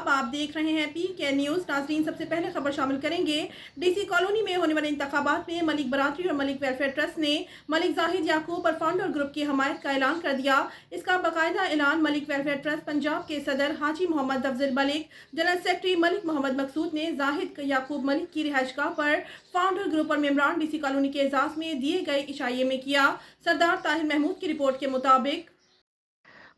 आदाब, आप देख रहे हैं PK न्यूज़। नाज़रीन, सबसे पहले खबर शामिल करेंगे। DC कॉलोनी में होने वाले इंतखाबात में मलिक बरादरी और मलिक वेलफेयर ट्रस्ट ने मलिक जाहिद याकूब और फाउंडर ग्रुप की हमायत का ऐलान कर दिया। इसका बाकायदा ऐलान मलिक वेलफेयर ट्रस्ट पंजाब के सदर हाजी मोहम्मद अफजल मलिक, जनरल सेक्रेटरी मलिक मोहम्मद मकसूद ने जाहिद याकूब मलिक की रिहाइशगाह पर फाउंडर ग्रुप और मेम्बरान DC कॉलोनी के एजाज़ में दिए गए इशाइये में किया। सरदार ताहिर महमूद की रिपोर्ट के मुताबिक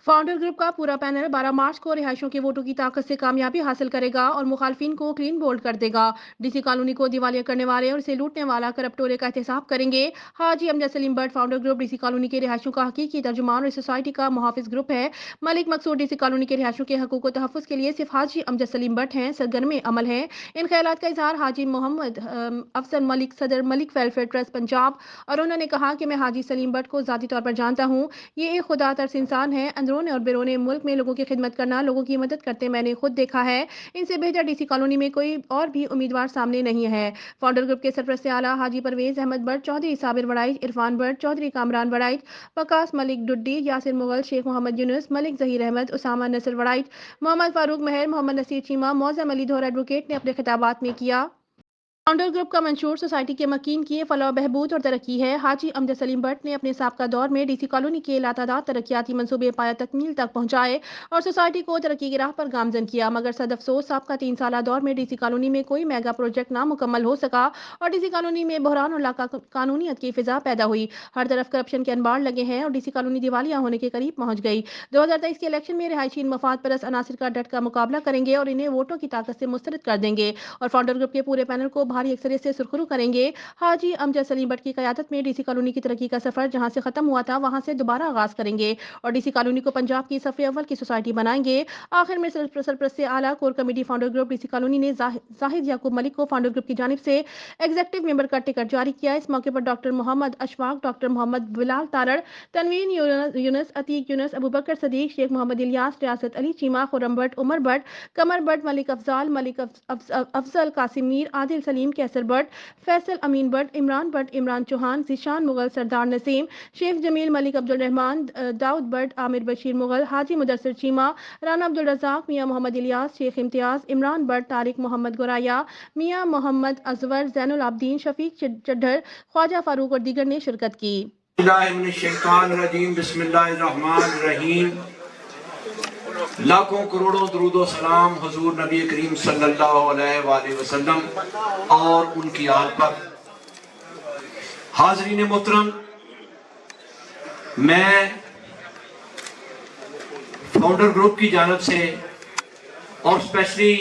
फाउंडर ग्रुप का पूरा पैनल 12 मार्च को रिहायशों के वोटों की ताकत से कामयाबी हासिल करेगा और मुखालफिन को क्लीन बोल्ड कर देगा। DC कॉलोनी को दिवालिया करने वाले और इसे लूटने वाला करप्टोरे का एहतसाब करेंगे। Haji Amjad Saleem Butt founder group DC colony के रिहायशों का हकीकी तर्जुमान और सोसाइटी का मुहाफिज ग्रुप है। मलिक मकसूद DC कॉलोनी के रिहायशों के हकूक़ व तहफ़्फ़ुज़ के लिए सिर्फ हाजी अमजद सलीम बट हैं, सरगर्म अमल हैं। इन ख्यालात का इजहार हाजी मोहम्मद अफजल मलिक, सदर मलिक वेलफेयर ट्रस्ट पंजाब, और उन्होंने कहा कि मैं हाजी सलीम बट को ज़ाती तौर पर जानता हूँ। ये एक खुदा तर्स इंसान है। अंदरून और बैरून मुल्क में लोगों की खिदमत करना, लोगों की मदद करते मैंने खुद देखा है। इनसे बेहतर DC कॉलोनी में कोई और भी उम्मीदवार सामने नहीं है। फाउंडर ग्रुप के सरपरस्त आला हाजी परवेज अहमद बट, चौधरी साबिर वड़ाइच, इरफान बट, चौधरी कामरान वड़ाइच, वकास मलिक डुड्डी, यासिर मुगल, शेख मोहम्मद यूनुस, मलिक जहीर अहमद, उसामा नसर वड़ाइच, मोहम्मद फारूक महर, मोहम्मद नसीर चीमा, मौजम अली धोर एडवोकेट ने अपने खिताबात में किया। फाउंडर ग्रुप का मंशूर सोसाइटी के मकीन की फलाह बहबूद और तरक्की है। हाजी अमजद सलीम बट ने अपने साबका दौर में DC कॉलोनी के लातादाद तरक्याती मंसूबे पाया तकमील तक पहुंचाए और सोसाइटी को तरक्की की राह पर गामजन किया, मगर सद अफसोस साबका 3 साला दौर में DC कॉलोनी में कोई मेगा प्रोजेक्ट ना मुकम्मल हो सका और DC कॉलोनी में बहरान और कानूनियत की फिजा पैदा हुई। हर तरफ करप्शन के अनबार लगे हैं और DC कॉलोनी दिवालिया होने के करीब पहुंच गई। 2023 के इलेक्शन में रिहायशी मफाद परस्त अनासिर का डट का मुकाबला करेंगे और इन्हें वोटों की ताकत से मुस्तरद कर देंगे और फाउंडर ग्रुप के पूरे पैनल को भारी अक्सरियत से सुरखरू करेंगे। हाजी अमजद सलीम बट की क़यादत में DC कॉलोनी की तरक्की का सफर जहां से खत्म हुआ था वहां से दोबारा आगाज करेंगे और DC कॉलोनी को पंजाब की सफ़े अव्वल की सोसाइटी बनाएंगे। आखिर में सरपरस्त आला core committee founder group DC colony ने जाहिद याकूब मलिक को फाउंडर ग्रुप की जानिब से एग्जीक्यूटिव मेंबर का टिकट जारी किया। इस मौके पर डॉक्टर मोहम्मद अशफाक, डॉक्टर मोहम्मद बिलाल तारड़, तनवीन यूनुस, अतीक यूनुस, अबू बकर सदीक, शेख मोहम्मद इलियास, रियासत अली चीमा, खुर्रम बट, उमर बट, कमर बट, मलिक अफजाल, मलिक अफजल, कासिम मीर, आदिल सलीम, कैसर बट, फैसल अमीन बट, इमरान चौहान, जिशान मुगल, सरदार नसीम, शेख जमील, मलिक अब्दुल रहमान, दाऊद बट, आमिर बशीर मुगल, हाजी मुदस्सिर चीमा, राना अब्दुल रज़ाक, मियाँ मोहम्मद इलियास, शेख इम्तियाज, इमरान बट, तारिक मोहम्मद गोराया, मियाँ मोहम्मद अजवर, ज़ैनुल आबदीन, शफीक चड्ढर, ख्वाजा फारूक और दीगर ने शिरकत की। बिस्मिल्लाहिर्रहमानिर्रहीम। लाखों करोड़ों दुरूदो सलाम हुजूर नबी करीम सल्लल्लाहु अलैहि वसल्लम और उनकी आल पर। हाज़रीन मोहतरम, मैं फाउंडर ग्रुप की जानिब से और स्पेशली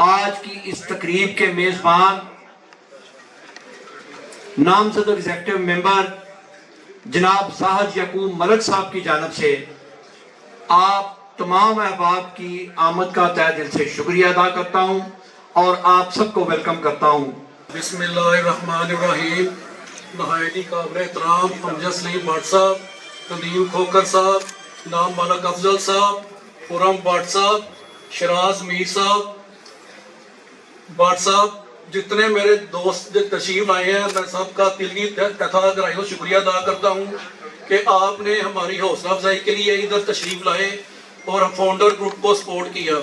आज की इस तकरीब के मेज़बान नामज़द एग्जीक्यूटिव मेंबर जनाब जाहिद याकूब मलिक साहब की जानिब से आप तमाम अहबाब की आमद का तहे दिल से शुक्रिया अदा करता हूँ और आप सबको वेलकम करता हूँ। बिस्मिल्लाहिर्रहमानिर्रहीम। नहायती काबिल एहतराम अमजद सलीम भट्ट साहब, नदीम खोकर साहब, नाम मलिक अफजल साहब, खुर्रम भट्ट साहब, शराज मीर साहब, भट्ट साहब, जितने मेरे दोस्त जो तशरीफ आए हैं, मैं सबका दिल की तहे शुक्रिया अदा करता हूँ कि आपने हमारी हौसला अफजाई के लिए इधर तशरीफ लाए और फाउंडर ग्रुप को सपोर्ट किया।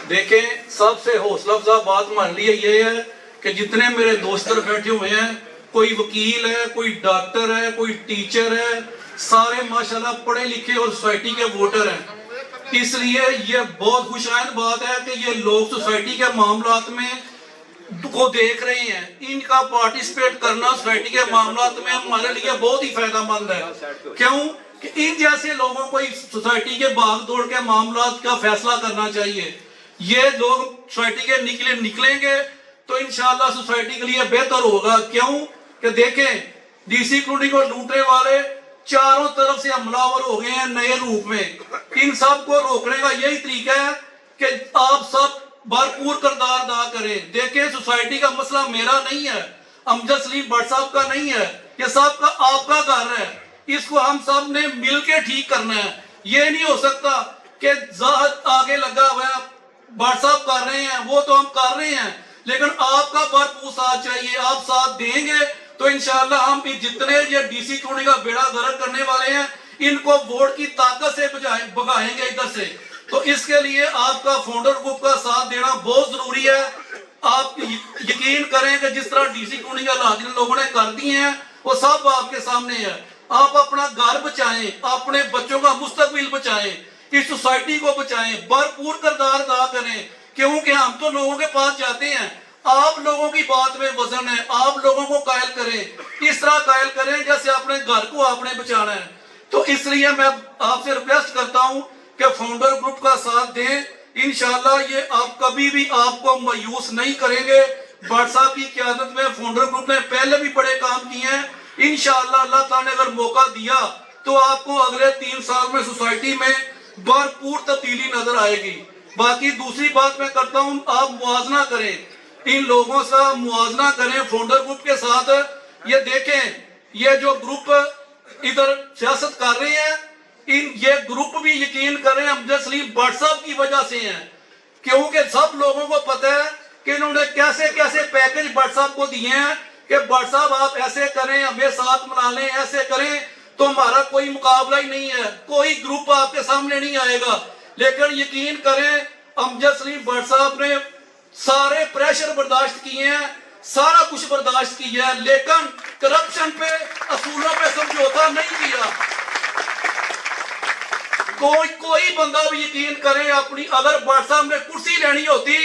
देखें, सबसे हौसला अफजा बात हमारे लिए ये है कि जितने मेरे दोस्त बैठे हुए हैं, कोई वकील है, कोई डॉक्टर है, कोई टीचर है, सारे माशाल्लाह पढ़े लिखे और सोसाइटी के वोटर हैं। इसलिए ये बहुत खुशआइंद बात है कि ये लोग सोसाइटी के मामलात में को देख रहे हैं। इनका पार्टिसिपेट करना सोसाइटी के मामलात में हमारे लिए बहुत ही फायदेमंद है। क्यों कि इन जैसे लोगों को सोसाइटी के भाग दौड़ के मामलात का फैसला करना चाहिए। ये लोग सोसाइटी के निकलेंगे तो इंशाल्लाह सोसाइटी के लिए बेहतर होगा। क्यों कि देखें, DC कॉलोनी को लूटने वाले चारों तरफ से हमलावर हो गए हैं नए रूप में। इन सब को रोकने का यही तरीका है कि आप सब भरपूर किरदार अदा करें। देखें, सोसाइटी का मसला मेरा नहीं है, अमजद सलीम भट्ट साहब का नहीं है, ये सब का आपका घर है। इसको हम सब ने मिलके ठीक करना है। ये नहीं हो सकता कि जाहिद आगे लगा हुआ है, भट्ट साहब कर रहे हैं, वो तो हम कर रहे हैं, लेकिन आपका भरपूर साथ चाहिए। आप साथ देंगे तो इंशाल्लाह हम जितने ये DC कॉलोनी का बेड़ा गर्क करने वाले हैं, इनको वोट की ताकत से भगाएंगे इधर से। تو اس کے لیے آپ کا فاؤنڈر گروپ کا ساتھ دینا بہت ضروری ہے. آپ یقین کریں کہ جس طرح ڈی سی کلونی کے حالات جن لوگوں نے کر دیے ہیں وہ سب آپ کے سامنے ہے. آپ اپنا گھر بچائیں, اپنے بچوں کا مستقبل بچائیں, اس سوسائٹی کو بچائیں, بھرپور کردار ادا کریں, کیونکہ ہم تو لوگوں کے پاس جاتے ہیں, آپ لوگوں کی بات میں وزن ہے, آپ لوگوں کو قائل کریں, اس طرح قائل کریں جیسے اپنے گھر کو آپ نے بچانا ہے. تو اس لیے میں آپ سے ریکویسٹ کرتا ہوں کہ فاؤنڈر گروپ کا ساتھ دیں. انشاءاللہ یہ آپ کبھی بھی آپ کو مایوس نہیں کریں گے. بٹ صاحب کی قیادت میں فاؤنڈر گروپ نے پہلے بھی بڑے کام کیے ہیں. انشاءاللہ اللہ تعالیٰ نے اگر موقع دیا تو آپ کو اگلے 3 سال میں سوسائٹی میں بھرپور تبدیلی نظر آئے گی. باقی دوسری بات میں کرتا ہوں, آپ موازنہ کریں, ان لوگوں سے موازنہ کریں فاؤنڈر گروپ کے ساتھ. یہ دیکھیں یہ جو گروپ ادھر سیاست کر رہے ہیں, یہ گروپ بھی یقین کریں امجد سلیم بٹ صاحب کی وجہ سے ہیں, کیونکہ سب لوگوں کو پتہ ہے کہ انہوں نے کیسے کیسے پیکج بٹ صاحب کو دیے ہیں کہ بٹ صاحب آپ ایسے کریں, ہمیں ساتھ ملا لیں, ایسے کریں تو ہمارا کوئی مقابلہ ہی نہیں ہے, کوئی گروپ آپ کے سامنے نہیں آئے گا. لیکن یقین کریں امجد سلیم بٹ صاحب نے سارے پریشر برداشت کیے ہیں, سارا کچھ برداشت کیا ہے, لیکن کرپشن پہ, اصولوں پہ سمجھوتا نہیں کیا. کوئی بندہ بھی یقین کرے اپنی, اگر بٹ صاحب نے کرسی لینی ہوتی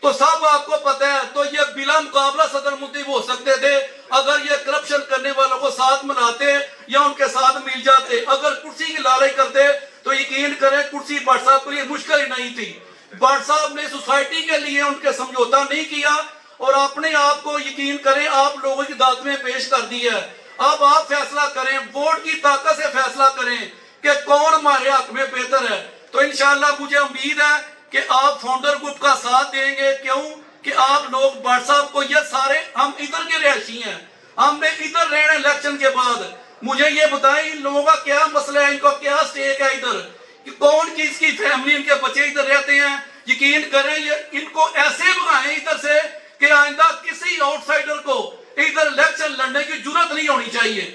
تو سب آپ کو پتہ ہے تو یہ بلا مقابلہ صدر منتخب ہو سکتے تھے اگر یہ کرپشن کرنے والوں کو ساتھ مناتے یا ان کے ساتھ مل جاتے. اگر کرسی کی لالچ کرتے تو یقین کریں کرسی بٹ صاحب کے لیے مشکل ہی نہیں تھی. بٹ صاحب نے سوسائٹی کے لیے ان کے سمجھوتا نہیں کیا اور اپنے آپ کو یقین کریں آپ لوگوں کی عدالت میں پیش کر دی ہے. اب آپ فیصلہ کریں, ووٹ کی طاقت سے فیصلہ کریں کہ کون ہمارے حق میں بہتر ہے. تو انشاءاللہ مجھے امید ہے کہ آپ فاؤنڈر گروپ کا ساتھ دیں گے. کیوں کہ آپ لوگ بٹ صاحب کو, یہ سارے ہم ادھر کے رہائشی ہیں, ہم نے ادھر رہنا الیکشن کے بعد. مجھے یہ بتائیں ان لوگوں کا کیا مسئلہ ہے, ان کو کیا سٹیک ہے ادھر, کہ کون کس کی فیملی, ان کے بچے ادھر رہتے ہیں. یقین کریں یہ ان کو ایسے بھگائیں ادھر سے کہ آئندہ کسی آؤٹ سائڈر کو ادھر الیکشن لڑنے کی جرات نہیں ہونی چاہیے.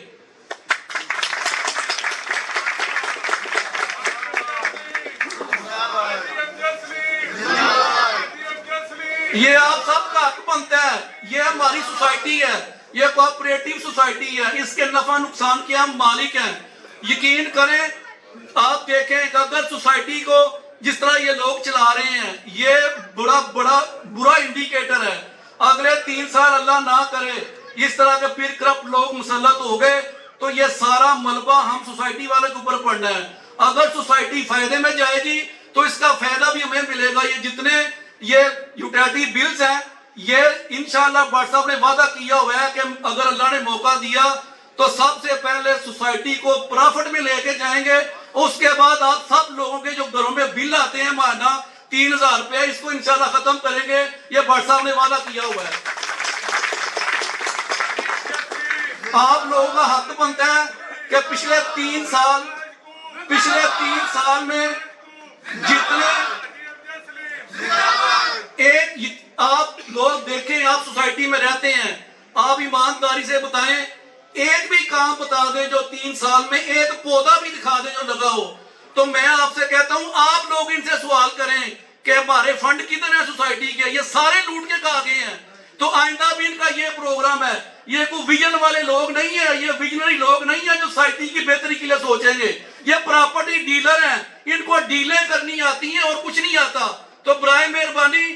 یہ آپ سب کا حق بنتا ہے, یہ ہماری سوسائٹی ہے, یہ کوآپریٹو سوسائٹی ہے, اس کے نفع نقصان کے ہم مالک ہیں. یقین کریں آپ دیکھیں کہ اگر سوسائٹی کو جس طرح یہ لوگ چلا رہے ہیں یہ بڑا برا انڈیکیٹر ہے. اگلے 3 سال اللہ نہ کرے اس طرح کے پھر کرپٹ لوگ مسلط ہو گئے تو یہ سارا ملبہ ہم سوسائٹی والے کے اوپر پڑنا ہے. اگر سوسائٹی فائدے میں جائے گی تو اس کا فائدہ بھی ہمیں ملے گا. یہ جتنے یہ یوٹیلٹی بلز ہیں یہ انشاءاللہ بٹ صاحب نے وعدہ کیا ہوا ہے کہ اگر اللہ نے موقع دیا تو سب سے پہلے سوسائٹی کو پرافٹ میں لے کے جائیں گے. اس کے بعد آپ سب لوگوں کے جو گھروں میں بل آتے ہیں ماہانہ 3000 روپے, اس کو انشاءاللہ ختم کریں گے. یہ بٹ صاحب نے وعدہ کیا ہوا ہے. آپ لوگوں کا حق بنتا ہے کہ پچھلے 3 سال میں جتنے آپ لوگ دیکھیں, آپ سوسائٹی میں رہتے ہیں, آپ ایمانداری سے بتائیں ایک بھی کام بتا دیں جو 3 سال میں, ایک پودا بھی دکھا دیں جو لگا ہو. تو میں آپ سے کہتا ہوں آپ لوگ ان سے سوال کریں کہ ہمارے فنڈ کتنے ہیں سوسائٹی کے, یہ سارے لوٹ کے کھا گئے ہیں. تو آئندہ بھی ان کا یہ پروگرام ہے. یہ کوئی ویژن والے لوگ نہیں ہیں, یہ ویژنری لوگ نہیں ہیں جو سوسائٹی کی بہتری کے لیے سوچیں گے. یہ پراپرٹی ڈیلر ہیں, ان کو ڈیلیں کرنی آتی ہیں اور کچھ نہیں آتا. تو برائے مہربانی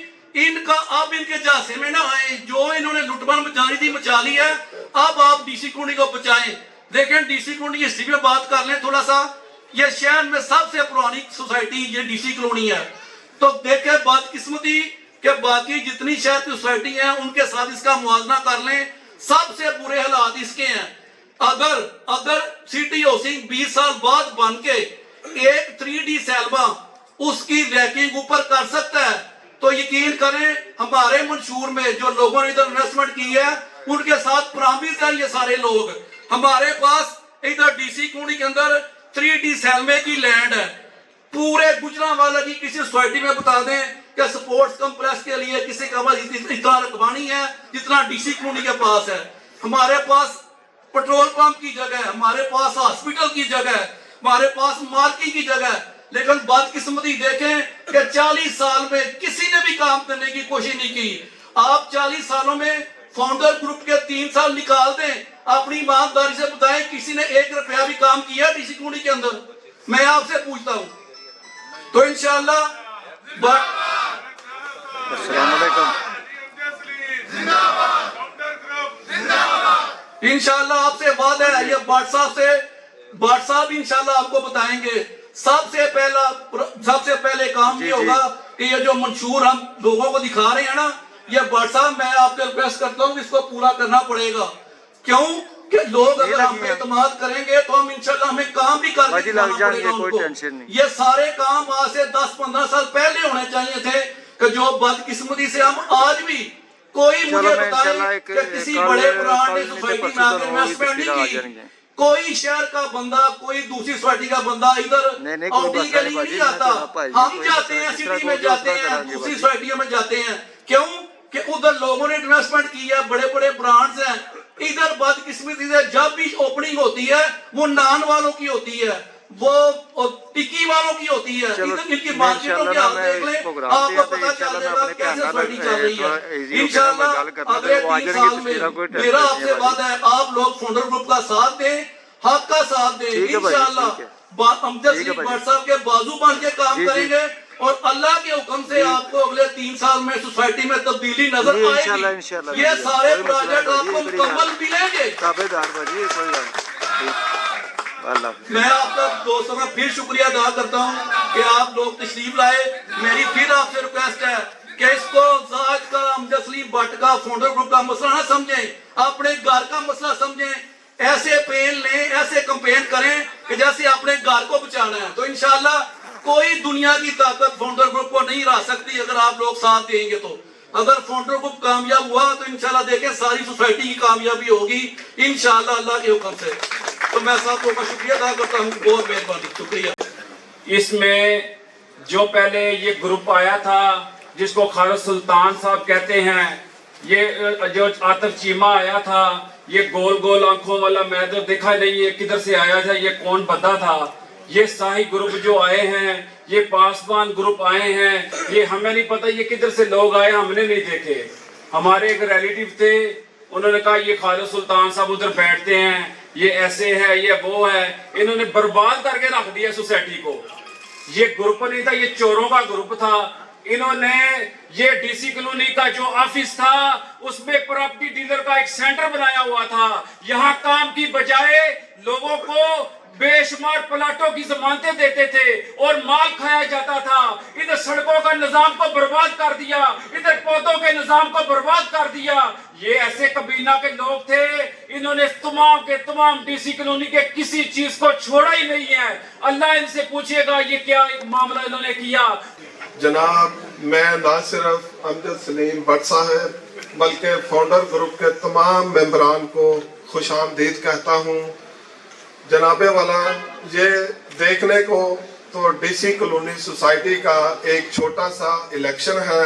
ان کا اب ان کے جھانسے میں نہ آئیں. جو انہوں نے لٹ بن مچانی تھی مچا لی ہے, اب آپ ڈی سی کلونی کو بچائیں. دیکھیں ڈی سی کلونی ہسٹری میں بات کر لیں تھوڑا سا, یہ شہر میں سب سے پرانی سوسائٹی یہ ڈی سی کلونی ہے. تو دیکھیں بدقسمتی کہ باقی جتنی شہر کی سوسائٹی ہیں ان کے ساتھ اس کا موازنہ کر لیں, سب سے برے حالات اس کے ہیں. اگر سٹی ہاؤسنگ 20 سال بعد بن کے ایک 3D سیلما اس کی ریکنگ اوپر کر سکتا ہے تو یقین کریں ہمارے منشور میں جو لوگوں نے ادھر انویسٹمنٹ کی ہے ان کے ساتھ پرامز ہیں یہ سارے لوگ. ہمارے پاس ادھر ڈی سی کلونی کے اندر 3D سیلمے کی لینڈ ہے. پورے گجرانوالہ کی کسی سوسائٹی میں بتا دیں کہ سپورٹس کمپلیکس کے لیے کسی کا اتنا رقبہ نہیں ہے جتنا ڈی سی کلونی کے پاس ہے. ہمارے پاس پٹرول پمپ کی جگہ ہے, ہمارے پاس ہاسپٹل کی جگہ ہے, ہمارے پاس مارکیٹ کی جگہ ہے, لیکن بدقسمتی دیکھیں کہ 40 سال میں کسی نے بھی کام کرنے کی کوشش نہیں کی. آپ 40 سالوں میں فاؤنڈر گروپ کے 3 سال نکال دیں, اپنی ایمانداری سے بتائیں کسی نے 1 روپیہ بھی کام کیا ڈی سی کلونی کے اندر؟ میں آپ سے پوچھتا ہوں. تو انشاءاللہ السلام علیکم. انشاءاللہ آپ سے وعدہ ہے, یہ بٹ صاحب انشاءاللہ آپ کو بتائیں گے. سب سے پہلے کام یہ ہوگا کہ یہ جو منشور ہم لوگوں کو دکھا رہے ہیں نا, یہ بٹ صاحب میں آپ سے ریکویسٹ کرتا ہوں کہ اس کو پورا کرنا پڑے گا. کیوں کہ لوگ اگر ہم پہ اعتماد کریں گے تو ہم انشاءاللہ ہمیں کام بھی کر کے دکھانا پڑے گا ان کو. یہ سارے کام آج سے 10-15 سال پہلے ہونے چاہیے تھے کہ جو بدقسمتی سے ہم آج بھی کوئی مجھے بتائے کہ کسی بڑے برانڈ نے سوسائٹی میں آ کے انویسٹمنٹ نہیں کی. کوئی شہر کا بندہ, کوئی دوسری سوسائٹی کا بندہ ادھر آؤٹنگ کے لیے نہیں آتا. ہم جاتے ہیں سٹی میں, جاتے ہیں دوسری سوسائٹیوں میں جاتے ہیں. کیوں کہ ادھر لوگوں نے انویسٹمنٹ کی ہے, بڑے بڑے برانڈز ہیں. ادھر بدقسمتی سے جب بھی اوپننگ ہوتی ہے وہ نان والوں کی ہوتی ہے, وہ ٹکی والوں کی ہوتی ہے. ادھر ان کی مارکیٹوں کے حال دیکھ لیں, آپ کو پتا چل جائے گا کیسے سوسائٹی چل رہی ہے. انشاءاللہ اگلے 3 سال میں میرا آپ سے وعدہ ہے, آپ لوگ فاؤنڈر گروپ کا ساتھ دیں, حق کا ساتھ دیں. انشاءاللہ امجد سلیم بٹ صاحب کے بازو بن کے کام کریں گے, اور اللہ کے حکم سے آپ کو اگلے 3 سال میں سوسائٹی میں تبدیلی نظر آئے گی. یہ سارے پروجیکٹ آپ کو مکمل ملیں گے. میں آپ کا دوستوں کا پھر شکریہ ادا کرتا ہوں کہ آپ لوگ تشریف لائے. میری پھر آپ سے ریکویسٹ ہے کہ اس کو زاہد کا, امجد سلیم بٹ کا, فاؤنڈر گروپ کا مسئلہ نہ سمجھیں, اپنے گھر کا مسئلہ سمجھیں. ایسے پین لیں, ایسے کمپین کریں کہ جیسے اپنے گھر کو بچانا ہے. تو انشاءاللہ کوئی دنیا کی طاقت فاؤنڈر گروپ کو نہیں ہرا سکتی اگر آپ لوگ ساتھ دیں گے. تو اگر فاؤنڈر گروپ کامیاب ہوا تو انشاءاللہ دیکھیں ساری سوسائٹی کی کامیابی ہوگی انشاءاللہ اللہ کے حکم سے. تو میں سب لوگوں کا شکریہ ادا کرتا ہوں, بہت مہربانی, شکریہ. اس میں جو پہلے یہ گروپ آیا تھا جس کو خالد سلطان صاحب کہتے ہیں, یہ جو عاطف چیمہ آیا تھا, یہ گول گول آنکھوں والا, میں تو دیکھا نہیں یہ کدھر سے آیا تھا, یہ کون بندہ تھا. یہ ساہی گروپ جو آئے ہیں, یہ پاسبان گروپ آئے ہیں, یہ ہمیں نہیں پتہ یہ کدھر سے لوگ آئے, ہم نے نہیں دیکھے. ہمارے ایک ریلیٹیو تھے, انہوں نے کہا یہ خالد سلطان صاحب ادھر بیٹھتے ہیں, یہ ایسے ہے, یہ وہ ہے. انہوں نے برباد کر کے رکھ دیا سوسائٹی کو. یہ گروپ نہیں تھا, یہ چوروں کا گروپ تھا. انہوں نے یہ ڈی سی کلونی کا جو آفس تھا اس میں پراپرٹی ڈیلر کا ایک سینٹر بنایا ہوا تھا. یہاں کام کی بجائے لوگوں کو بے شمار پلاٹوں کی ضمانتیں دیتے تھے اور مال کھایا جاتا تھا. ادھر سڑکوں کا نظام کو برباد کر دیا, ادھر پودوں کے نظام کو برباد کر دیا. یہ ایسے کبینہ کے لوگ تھے, انہوں نے تمام کے تمام ڈی سی کلونی کے کسی چیز کو چھوڑا ہی نہیں ہے. اللہ ان سے پوچھے گا یہ کیا معاملہ انہوں نے کیا. جناب, میں نہ صرف امجد سلیم بٹ صاحب بلکہ فاؤنڈر گروپ کے تمام ممبران کو خوش آمدید کہتا ہوں. جناب والا, یہ دیکھنے کو تو ڈی سی کلونی سوسائٹی کا ایک چھوٹا سا الیکشن ہے,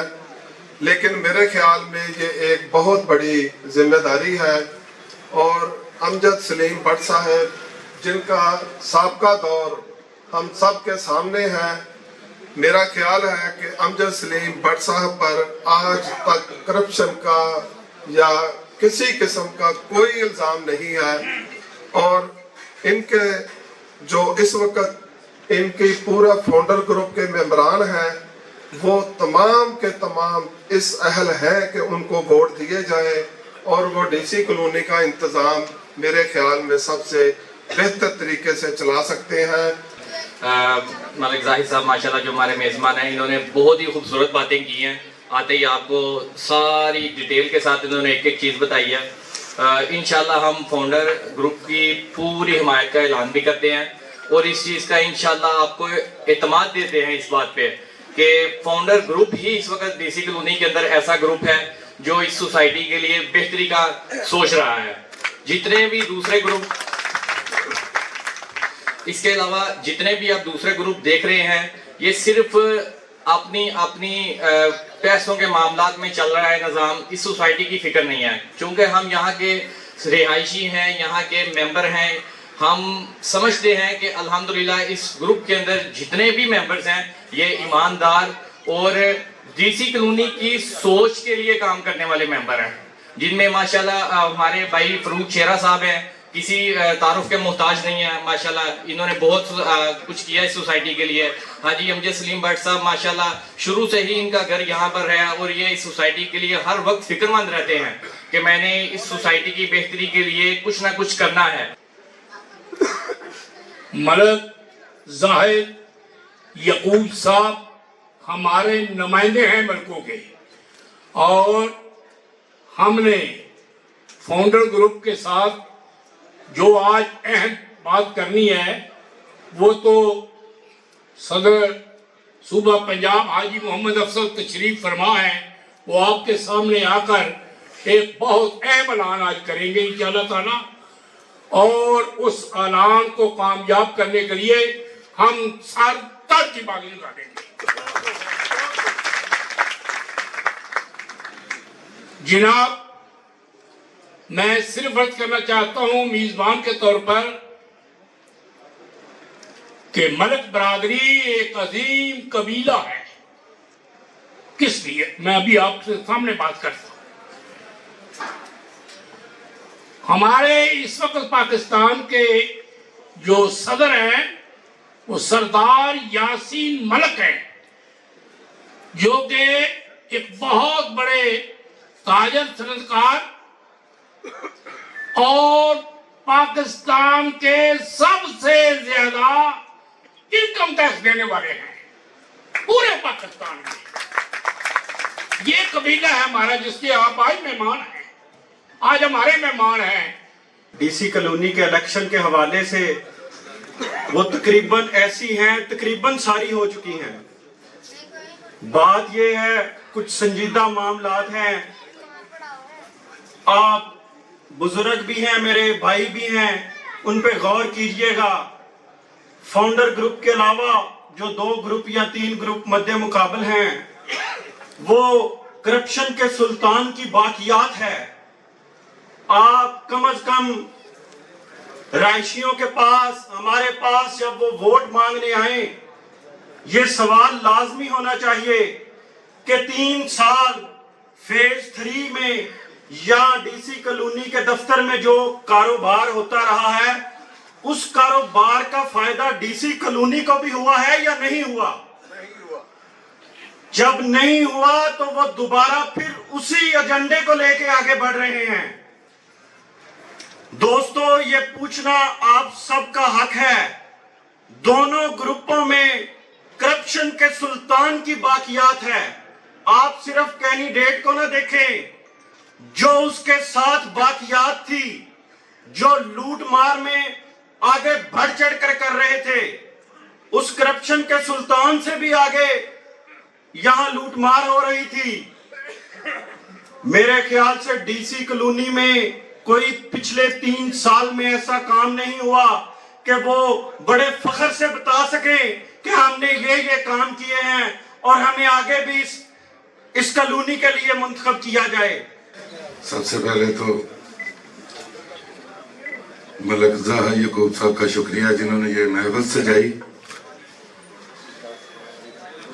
لیکن میرے خیال میں یہ ایک بہت بڑی ذمہ داری ہے. اور امجد سلیم بٹ صاحب جن کا سابقہ دور ہم سب کے سامنے ہے, میرا خیال ہے کہ امجد سلیم بٹ صاحب پر آج تک کرپشن کا یا کسی قسم کا کوئی الزام نہیں ہے. اور ان کے جو اس وقت ان کی پورا فاؤنڈر گروپ کے ممبران ہیں وہ تمام کے تمام اس اہل ہیں کہ ان کو ووٹ دیے جائیں, اور وہ ڈی سی کلونی کا انتظام میرے خیال میں سب سے بہتر طریقے سے چلا سکتے ہیں. ملک زاہد صاحب ماشاءاللہ جو ہمارے میزبان ہیں, انہوں نے بہت ہی خوبصورت باتیں کی ہیں. آتے ہی آپ کو ساری ڈیٹیل کے ساتھ انہوں نے ایک ایک چیز بتائی ہے. انشاءاللہ ہم فاؤنڈر گروپ کی پوری حمایت کا اعلان بھی کرتے ہیں, اور اس چیز کا انشاءاللہ آپ کو اعتماد دیتے ہیں اس بات پہ کہ فاؤنڈر گروپ ہی اس وقت ڈی سی کلونی کے اندر ایسا گروپ ہے جو اس سوسائٹی کے لیے بہتری کا سوچ رہا ہے. جتنے بھی دوسرے گروپ, اس کے علاوہ جتنے بھی آپ دوسرے گروپ دیکھ رہے ہیں, یہ صرف اپنی پیسوں کے معاملات میں چل رہا ہے نظام, اس سوسائٹی کی فکر نہیں ہے. چونکہ ہم یہاں کے رہائشی ہیں, یہاں کے ممبر ہیں, ہم سمجھتے ہیں کہ الحمدللہ اس گروپ کے اندر جتنے بھی ممبرز ہیں یہ ایماندار اور ڈی سی کالونی کی سوچ کے لیے کام کرنے والے ممبر ہیں، جن میں ماشاءاللہ ہمارے بھائی فروخ شیرہ صاحب ہیں، کسی تعارف کے محتاج نہیں ہیں ماشاءاللہ، انہوں نے بہت کچھ کیا اس سوسائٹی کے لیے۔ حاجی امجد سلیم بٹ صاحب ماشاءاللہ شروع سے ہی ان کا گھر یہاں پر ہے اور یہ اس سوسائٹی کے لیے ہر وقت فکر مند رہتے ہیں کہ میں نے اس سوسائٹی کی بہتری کے لیے کچھ نہ کچھ کرنا ہے۔ ملک زاہد یعقوب صاحب ہمارے نمائندے ہیں ملکوں کے، اور ہم نے فاؤنڈر گروپ کے ساتھ جو آج اہم بات کرنی ہے وہ تو صدر صوبہ پنجاب حاجی محمد افضل تشریف فرما ہے، وہ آپ کے سامنے آ کر ایک بہت اہم اعلان آج کریں گے انشاءاللہ تعالیٰ، اور اس اعلان کو کامیاب کرنے کے لیے ہم سر تر کی باغی نکالیں گے۔ جناب، میں صرف عرض کرنا چاہتا ہوں میزبان کے طور پر کہ ملک برادری ایک عظیم قبیلہ ہے۔ کس لیے؟ میں ابھی آپ سے سامنے بات کرتا ہوں۔ ہمارے اس وقت پاکستان کے جو صدر ہیں وہ سردار یاسین ملک ہیں، جو کہ ایک بہت بڑے تاجر صنعت کار اور پاکستان کے سب سے زیادہ انکم ٹیکس دینے والے ہیں پورے پاکستان میں۔ یہ قبیلہ ہے ہمارا جس کے آپ آج مہمان ہیں، آج ہمارے مہمان ہیں۔ ڈی سی کالونی کے الیکشن کے حوالے سے وہ تقریباً ایسی ہیں، تقریباً ساری ہو چکی ہیں۔ بات یہ ہے کچھ سنجیدہ معاملات ہیں، آپ بزرگ بھی ہیں، میرے بھائی بھی ہیں، ان پہ غور کیجئے گا۔ فاؤنڈر گروپ کے علاوہ جو 2 گروپ یا 3 گروپ مد مقابل ہیں وہ کرپشن کے سلطان کی باقیات ہے۔ آپ کم از کم رہائشیوں کے پاس، ہمارے پاس جب وہ ووٹ مانگنے آئیں، یہ سوال لازمی ہونا چاہیے کہ 3 سال فیز 3 میں یا ڈی سی کالونی کے دفتر میں جو کاروبار ہوتا رہا ہے اس کاروبار کا فائدہ ڈی سی کالونی کو بھی ہوا ہے یا نہیں ہوا؟ جب نہیں ہوا تو وہ دوبارہ پھر اسی ایجنڈے کو لے کے آگے بڑھ رہے ہیں۔ دوستو، یہ پوچھنا آپ سب کا حق ہے، دونوں گروپوں میں کرپشن کے سلطان کی باقیات ہے۔ آپ صرف کینڈیڈیٹ کو نہ دیکھیں، جو اس کے ساتھ باقیات تھی، جو لوٹ مار میں آگے بڑھ چڑھ کر رہے تھے، اس کرپشن کے سلطان سے بھی آگے یہاں لوٹ مار ہو رہی تھی۔ میرے خیال سے ڈی سی کالونی میں کوئی پچھلے 3 سال میں ایسا کام نہیں ہوا کہ وہ بڑے فخر سے بتا سکیں کہ ہم نے یہ کام کیے ہیں اور ہمیں آگے بھی اس کالونی کے لیے منتخب کیا جائے۔ سب سے پہلے تو ملک زاہد یعقوب صاحب کا شکریہ جنہوں نے یہ محفل سجائی۔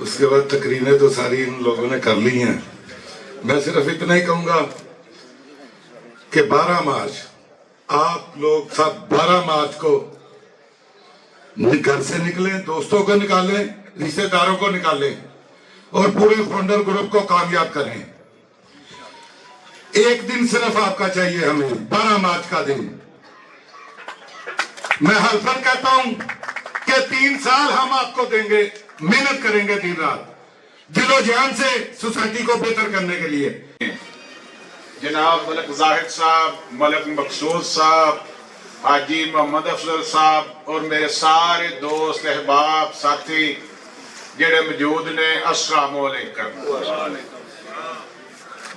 اس کے بعد تقریریں تو ساری ان لوگوں نے کر لی ہیں، میں صرف اتنا ہی کہوں گا کہ 12 مارچ آپ لوگ سب 12 مارچ کو گھر سے نکلیں، دوستوں کو نکالیں، رشتہ داروں کو نکالیں اور پورے فاؤنڈر گروپ کو کامیاب کریں۔ ایک دن صرف آپ کا چاہیے ہمیں، 12 مارچ کا دن۔ میں حلفاً کہتا ہوں کہ 3 سال ہم آپ کو دیں گے، محنت کریں گے دن رات دل و جان سے سوسائٹی کو بہتر کرنے کے لیے۔ جناب ملک زاہد صاحب، ملک مقصود صاحب، حاجی محمد افضل صاحب اور میرے سارے دوست احباب ساتھی جڑے موجود نے، السلام علیکم۔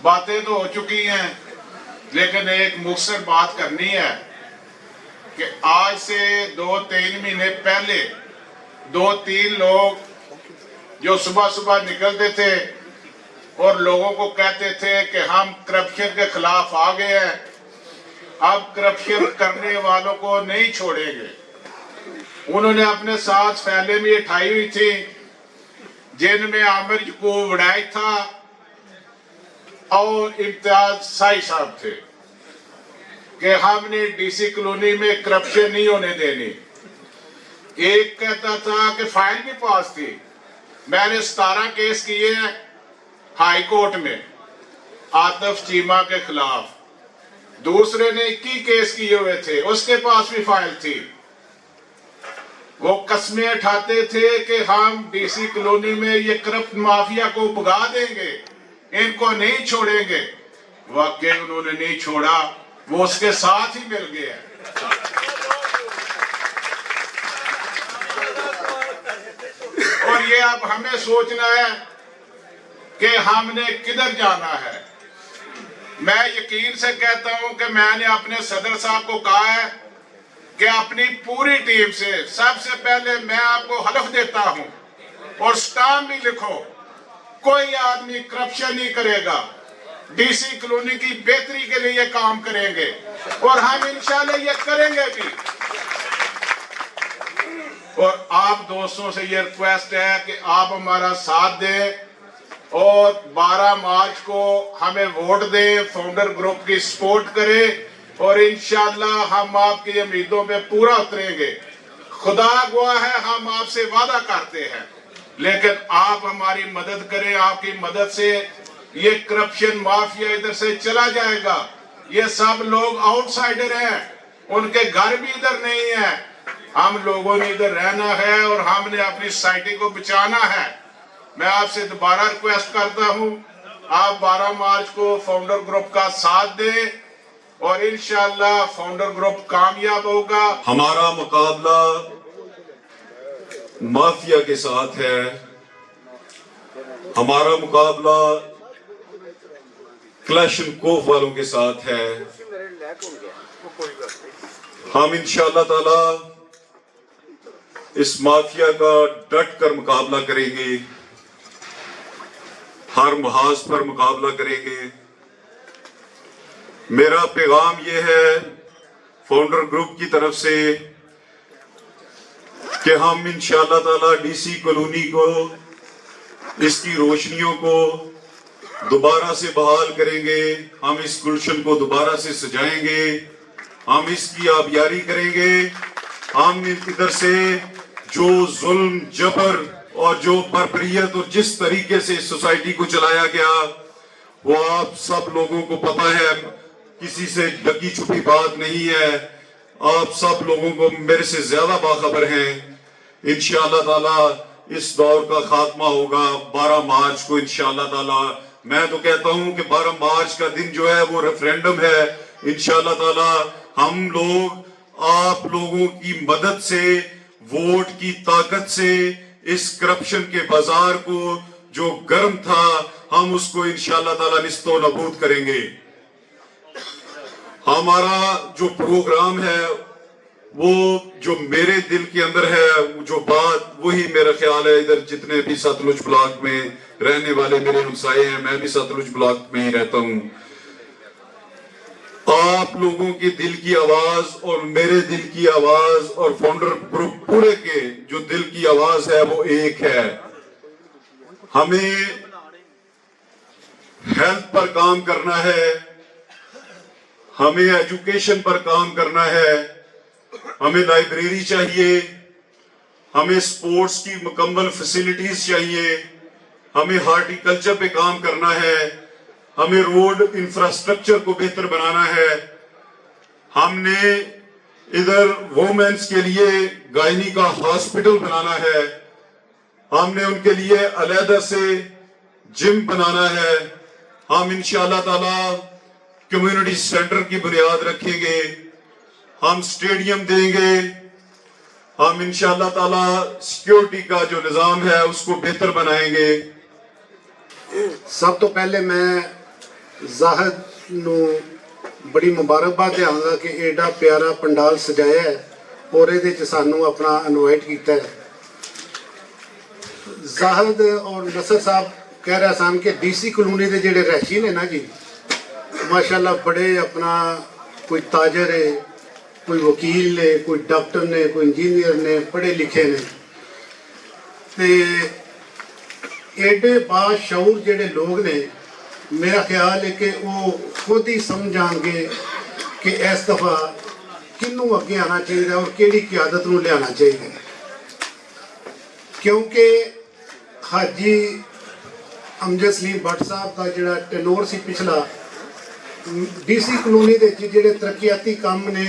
باتیں تو ہو چکی ہیں لیکن ایک مختصر بات کرنی ہے کہ آج سے 2-3 مہینے پہلے 2-3 لوگ جو صبح صبح نکلتے تھے اور لوگوں کو کہتے تھے کہ ہم کرپشن کے خلاف آ گئے ہیں अब करप्शन करने वालों को नहीं छोड़ेंगे। उन्होंने अपने साथ फैले में उठाई हुई थी, जिनमें आमिर को वड़ाई था और इम्तियाज साई साहब थे कि हमने डीसी कॉलोनी में करप्शन नहीं होने देनी। एक कहता था कि फाइल भी पास थी, मैंने 17 केस किए हैं हाई कोर्ट में आतिफ चीमा के खिलाफ, दूसरे ने 21 केस किए हुए थे, उसके पास भी फाइल थी। वो कस्में उठाते थे कि हम डीसी कॉलोनी में ये करप्ट माफिया को भगा देंगे, इनको नहीं छोड़ेंगे। वाकई उन्होंने नहीं छोड़ा, वो उसके साथ ही मिल गया। और ये अब हमें सोचना है कि हमने किधर जाना है। मैं यकीन से कहता हूं कि मैंने अपने सदर साहब को कहा है कि अपनी पूरी टीम से सबसे पहले मैं आपको हलफ देता हूं और स्टाम्प भी लिखो, कोई आदमी करप्शन नहीं करेगा, डीसी कॉलोनी की बेहतरी के लिए काम करेंगे और हम इंशाल्लाह ये करेंगे भी। और आप दोस्तों से ये रिक्वेस्ट है कि आप हमारा साथ दें और 12 मार्च को हमें वोट दें, फाउंडर ग्रुप की सपोर्ट करें और इंशाल्लाह हम आपकी उम्मीदों पे पूरा उतरेंगे। खुदा गवाह है, हम आपसे वादा करते हैं, लेकिन आप हमारी मदद करें। आपकी मदद से ये करप्शन माफिया इधर से चला जाएगा। ये सब लोग आउटसाइडर हैं, उनके घर भी इधर नहीं है। हम लोगों ने इधर रहना है और हमने अपनी सोसाइटी को बचाना है। मैं आपसे दोबारा रिक्वेस्ट करता हूं, आप 12 मार्च को फाउंडर ग्रुप का साथ दें और इंशाल्लाह फाउंडर ग्रुप कामयाब होगा। हमारा मुकाबला माफिया के साथ है, हमारा मुकाबला क्लैशनकोफ वालों के साथ है। हम इंशाअल्लाह ताला इस माफिया का डट कर मुकाबला करेंगे, हर महाज पर मुकाबला करेंगे। मेरा पैगाम ये है फाउंडर ग्रुप की तरफ से कि हम इंशाअल्लाह ताला डीसी कॉलोनी को, इसकी रोशनियों को दोबारा से बहाल करेंगे। हम इस गुलशन को दोबारा से सजाएंगे, हम इसकी आबियारी करेंगे। हम इधर से जो जुल्म जबर और जो बर्बरियत और जिस तरीके से इस सोसाइटी को चलाया गया वो आप सब लोगों को पता है, किसी से ढकी छुपी बात नहीं है। आप सब लोगों को मेरे से ज्यादा बाखबर हैं। इंशाअल्लाह ताला इस दौर का खात्मा होगा 12 मार्च को इंशाअल्लाह ताला। मैं तो कहता हूं कि 12 मार्च का दिन जो है वो रेफरेंडम है। इंशाअल्लाह ताला हम लोग आप लोगों की मदद से, वोट की ताकत से इस करप्शन के बाजार को जो गर्म था हम उसको इंशाअल्लाह ताला निस्तो नबूद करेंगे। हमारा जो प्रोग्राम है वो जो मेरे दिल के अंदर है, जो बात वही मेरा ख्याल है इधर जितने भी सतलुज ब्लॉक में रहने वाले मेरे हमसाए हैं, मैं भी सतलुज ब्लॉक में ही रहता हूं। आप लोगों की दिल की आवाज और मेरे दिल की आवाज और फाउंडर ग्रुप पूरे के जो दिल की आवाज है वो एक है। हमें हेल्थ पर काम करना है, हमें एजुकेशन पर काम करना है, हमें लाइब्रेरी चाहिए, हमें स्पोर्ट्स की मुकम्मल फैसिलिटीज चाहिए, हमें हार्टिकल्चर पे काम करना है, हमें रोड इंफ्रास्ट्रक्चर को बेहतर बनाना है। हमने इधर वुमेन्स के लिए गायनी का हॉस्पिटल बनाना है, हमने उनके लिए अलहदा से जिम बनाना है। हम इंशाअल्लाह ताला कम्युनिटी सेंटर की बुनियाद रखेंगे, हम स्टेडियम देंगे, हम इंशाअल्लाह ताला सिक्योरिटी का जो निजाम है उसको बेहतर बनाएंगे। सब तो पहले मैं ਜ਼ਾਹਿਦ ਨੂੰ ਬੜੀ ਮੁਬਾਰਕਬਾਦ ਦਿਆਂਗਾ ਕਿ ਐਡਾ ਪਿਆਰਾ ਪੰਡਾਲ ਸਜਾਇਆ ਹੈ ਔਰ ਇਹਦੇ ਚ ਸਾਨੂੰ ਆਪਣਾ ਇਨਵਾਈਟ ਕੀਤਾ ਹੈ। ਜ਼ਾਹਿਦ ਔਰ ਨਸਰ ਸਾਹਿਬ ਕਹਿ ਰਹੇ ਸਨ ਕਿ ਡੀਸੀ ਕਲੋਨੀ ਦੇ ਜਿਹੜੇ ਰਹਿਸ਼ੀ ਨੇ ਨਾ ਜੀ, ਮਾਸ਼ਾਅੱਲਾ ਬੜੇ ਆਪਣਾ कोई ताजर है, कोई वकील ने, कोई डॉक्टर ने, कोई इंजीनियर ने, पढ़े लिखे ने, ते एडे बाशऊर जेडे लोग ने, मेरा ख्याल है कि वो खुद ही समझाएंगे कि इस दफ़ा किनू अगे आना चाहिए और केड़ी क़यादत नूं लियाना चाहिए, क्योंकि हाजी अमजद सलीम भट्ट साहब का जिहड़ा टेनोर सी पिछला DC कलोनी दे जिहड़े तरक्याती काम ने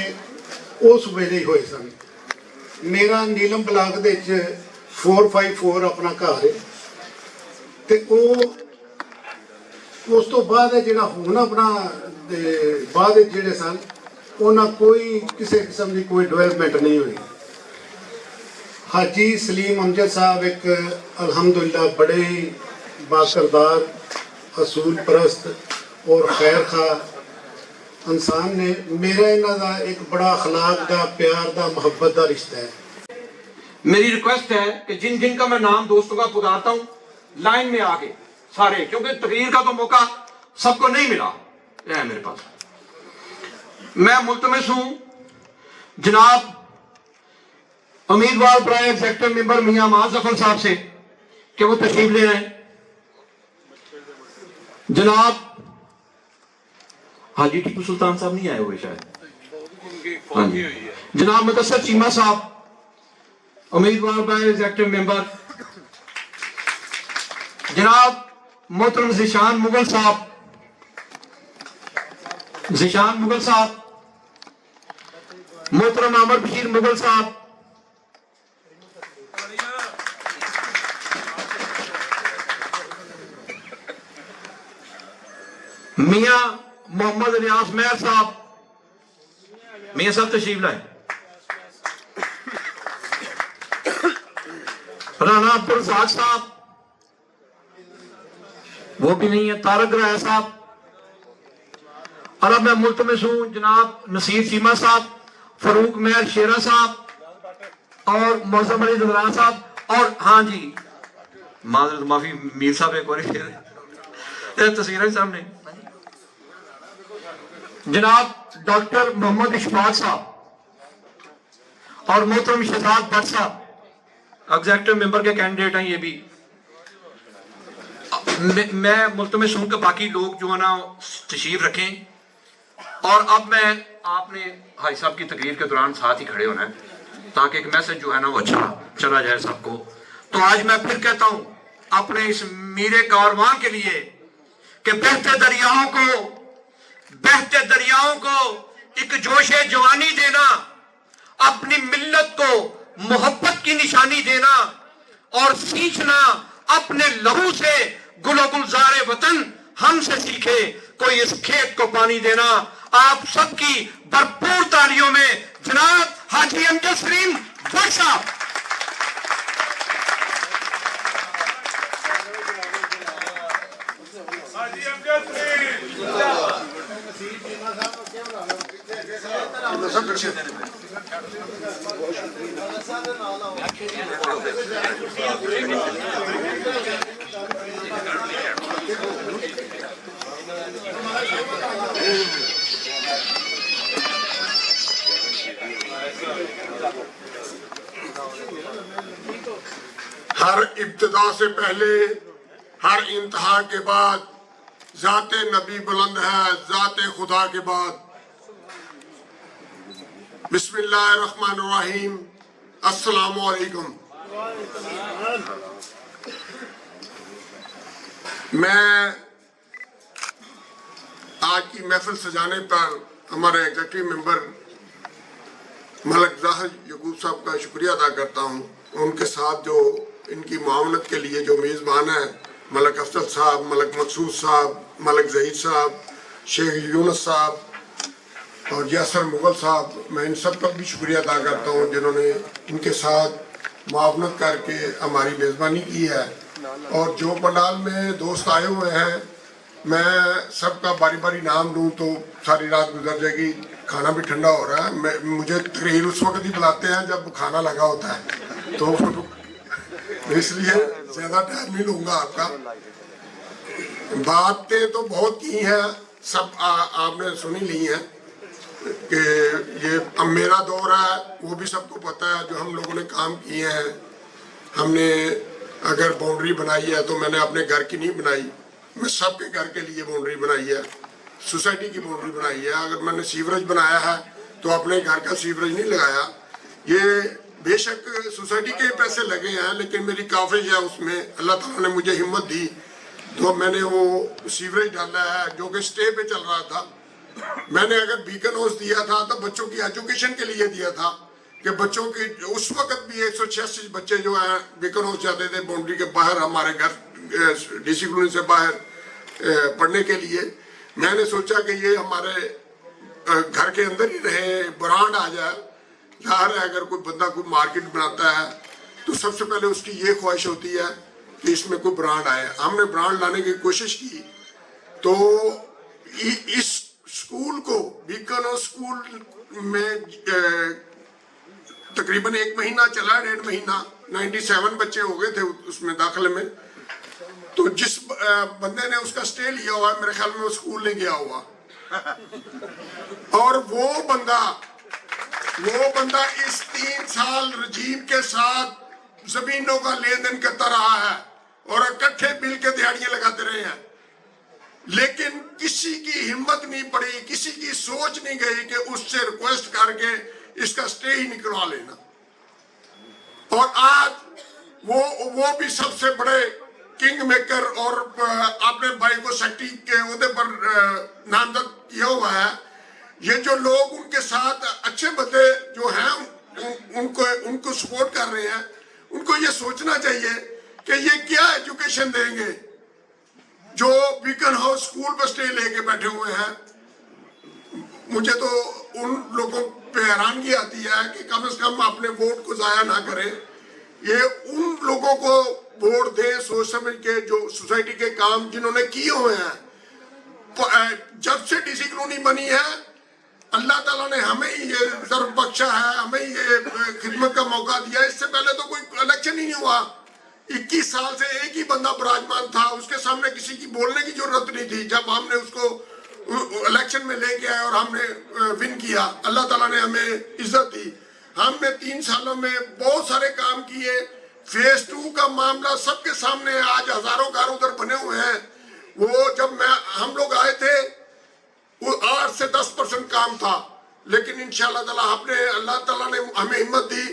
उस वेले ही होए सन। मेरा नीलम ब्लाक दे 454 अपना घर है, ते उस तो बाद जिहड़ा हुण अपना बाद जिहड़े सन उन्हां कोई किसी किस्म की कोई डेवलपमेंट नहीं हुई। हाजी सलीम अमजद साहब एक अल्हम्दुलिल्लाह बड़े ही बाकरदार, असूल परस्त और खैर खा इंसान ने। मेरा इन्हां दा एक बड़ा अखलाक दा, प्यार दा, मोहब्बत दा रिश्ता है। मेरी रिक्वेस्ट है कि जिन जिन का मैं नाम दोस्तों का पुकारता हूं लाइन में आके सारे, क्योंकि तकरीर का तो मौका सबको नहीं मिला है मेरे पास। मैं मुल्तमस हूं जनाब उम्मीदवार बराए एग्जीक्यूटिव मेंबर मियां माज जफर साहब से कि वो तशरीफ ले आए। जनाब हाजी टीपू सुल्तान साहब नहीं आए हुए शायद। हाँ जी। जनाब मुदस्सर चीमा साहब उम्मीदवार बराए एग्जीक्यूटिव मेंबर। जनाब मोहतरम ज़ीशान मुगल साहब, ज़ीशान मुगल साहब, मोहतरम अमर बशीर मुगल साहब, मियां मोहम्मद इलियास मेहर साहब, मियां साहब तशरीफ लाए। राना अब्दुल रज़ाक साहब, वो भी नहीं है। तारक राय साहब। और अब मैं मुल्तमस हूं जनाब नसीर चीमा साहब, फरूक मेहर शेरा साहब और मौसम अली दुरान साहब। और हाँ जी माफी मीर साहब एक बार तस्वीरें सामने। जनाब डॉक्टर मोहम्मद इशफाक साहब और मोहतरम शहजाद भट्ट साहब एग्जीक्यूटिव मेंबर के कैंडिडेट हैं। ये भी मैं मुल्तमस हूं कि बाकी लोग जो है ना तशरीफ रखें। और अब मैं आपने हाई साहब की तकरीर के दौरान साथ ही खड़े होना है ताकि एक मैसेज जो है ना वो अच्छा चला जाए सबको। तो आज मैं फिर कहता हूं अपने इस मीरे कारवां के लिए कि बहते दरियाओं को एक जोशे जवानी देना, अपनी मिल्लत को मोहब्बत की निशानी देना और सींचना अपने लहू से गुलो गुलजारे वतन हमसे सीखे कोई इस खेत को पानी देना। आप सबकी भरपूर तालियों में जनाब हाजी अमजद सलीम भट्ट साहब। हर इब्तिदा से पहले, हर इंतहा के बाद ज़ाते नबी बुलंद है, ज़ाते खुदा के बाद। बिस्मिल्लाहिर्रहमानिर्रहीम, अस्सलामु अलैकुम। मैं आज की महफिल सजाने पर हमारे एग्जीक्यूटिव मेंबर मलक जाहिद यकूब साहब का शुक्रिया अदा करता हूँ। उनके साथ जो इनकी मावनत के लिए जो मेज़बान है मलक अफजल साहब, मलक मकसूद साहब, मलक जहीद साहब, शेख यूनुस साहब और यासर मुगल साहब, मैं इन सब का भी शुक्रिया अदा करता हूँ जिन्होंने इनके साथ मावनत करके हमारी मेज़बानी की है। और जो पंडाल में दोस्त आए हुए हैं, मैं सबका बारी बारी नाम लूँ तो सारी रात गुजर जाएगी, खाना भी ठंडा हो रहा है। मुझे तकरीर उस वक्त ही बुलाते हैं जब खाना लगा होता है, तो इसलिए ज़्यादा टाइम नहीं लूँगा आपका। बातें तो बहुत की हैं, सब आपने सुनी ली हैं, کہ یہ اب میرا دور ہے، وہ بھی سب کو پتہ ہے جو ہم لوگوں نے کام کیے ہیں. ہم نے اگر باؤنڈری بنائی ہے تو میں نے اپنے گھر کی نہیں بنائی، میں سب کے گھر کے لیے باؤنڈری بنائی ہے، سوسائٹی کی باؤنڈری بنائی ہے. اگر میں نے سیوریج بنایا ہے تو اپنے گھر کا سیوریج نہیں لگایا. یہ بے شک سوسائٹی کے پیسے لگے ہیں، لیکن میری کاوش ہے اس میں، اللہ تعالیٰ نے مجھے ہمت دی تو میں نے وہ سیوریج ڈالا ہے جو کہ اسٹے پہ چل رہا تھا. میں نے اگر بیکن ہاؤس دیا تھا تو بچوں کی ایجوکیشن کے لیے دیا تھا کہ بچوں کی اس وقت بھی 186 بچے جو ہیں بیکن ہاؤس جاتے تھے باؤنڈری کے باہر ہمارے گھر ڈی سی کالونی سے باہر پڑھنے کے لیے. میں نے سوچا کہ یہ ہمارے گھر کے اندر ہی رہے، برانڈ آ جائے. ظاہر ہے اگر کوئی بندہ کوئی مارکیٹ بناتا ہے تو سب سے پہلے اس کی یہ خواہش ہوتی ہے کہ اس میں کوئی برانڈ آئے. ہم نے برانڈ لانے کی کوشش کی تو اس اسکول کو بیکن ہاؤس اسکول میں تقریباً 1 مہینہ چلا، 1.5 مہینہ، 97 بچے ہو گئے تھے اس میں داخلے میں. تو جس بندے نے اس کا اسٹے لیا ہوا ہے میرے خیال میں وہ اسکول نہیں گیا ہوا، اور وہ بندہ اس 3 سال رجیم کے ساتھ زمینوں کا لین دین کرتا رہا ہے اور اکٹھے مل کے دیہڑیاں لگاتے رہے ہیں. لیکن کسی کی ہمت نہیں پڑی، کسی کی سوچ نہیں گئی کہ اس سے ریکویسٹ کر کے اس کا سٹے ہی نکلوا لینا. اور آج وہ بھی سب سے بڑے کنگ میکر اور اپنے بھائی کو سیکٹری کے عہدے پر نامزد کیا ہوا ہے. یہ جو لوگ ان کے ساتھ اچھے بندے جو ہیں ان کو سپورٹ کر رہے ہیں، ان کو یہ سوچنا چاہیے کہ یہ کیا ایجوکیشن دیں گے جو بیکن ہاؤس اسکول پر سٹے لے کے بیٹھے ہوئے ہیں. مجھے تو ان لوگوں پہ حیرانگی آتی ہے کہ کم از کم اپنے ووٹ کو ضائع نہ کریں. یہ ان لوگوں کو ووٹ دیں سوچ سمجھ کے جو سوسائٹی کے کام جنہوں نے کیے ہوئے ہیں. جب سے ڈی سی کالونی بنی ہے اللہ تعالیٰ نے ہمیں ہی یہ ضرور بخشا ہے، ہمیں ہی یہ خدمت کا موقع دیا. اس سے پہلے تو کوئی الیکشن ہی نہیں ہوا. 21 سال سے ایک ہی بندہ براجمان تھا، اس کے سامنے کسی کی بولنے کی ضرورت نہیں تھی. جب ہم نے اس کو الیکشن میں لے کے آئے اور ہم نے ون کیا، اللہ تعالیٰ نے ہمیں عزت دی. ہم نے 3 سالوں میں بہت سارے کام کیے. فیز 2 کا معاملہ سب کے سامنے ہے. آج ہزاروں گھر ادھر بنے ہوئے ہیں. وہ جب ہم لوگ آئے تھے وہ 8 سے 10% کام تھا، لیکن انشاءاللہ تعالیٰ اللہ تعالیٰ نے ہمیں ہمت دی.